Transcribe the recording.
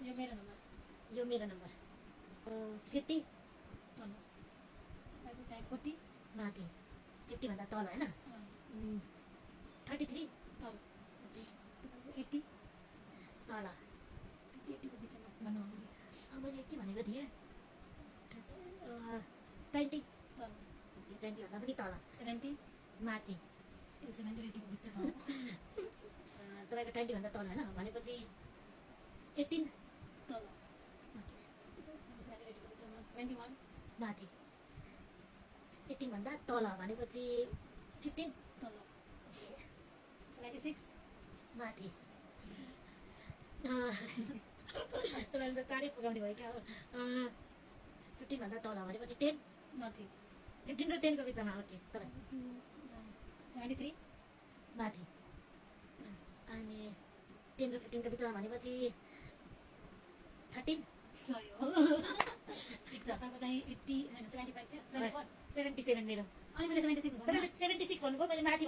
यो मेरो नम्बर यो मेरो नम्बर 50 तल अहिले चाहिँ 40 माथि 50 भन्दा तल हैन 33 तल 80 तल 80 को बिचमा भन्नु अघि मैले के भनेको थिएँ 20 तल 20 भन्दा पनि तल 70 माथि 70 80 को बिचमा तपाईँको 20 भन्दा तल हैन भनेपछि 18 तल 70 80 को बिचमा 21 माथि 18 भन्दा तल भनेपछि 15 तल 96 माथि तपाईँले त चाँडै पुगाउने भयो क्या हो 15 भन्दा तल भनेपछि 10 माथि 15 र 10 को बिचमा ओके तपाईँ 73 माथि अनि 10 र 15 को बिचमा भनेपछि 13 सही हो ठिक छ तपाईको चाहिँ 80 हैन 75 छ 74 77 मेरो अनि मैले 76 भन्नु 76 भन्नुभयो मैले माथि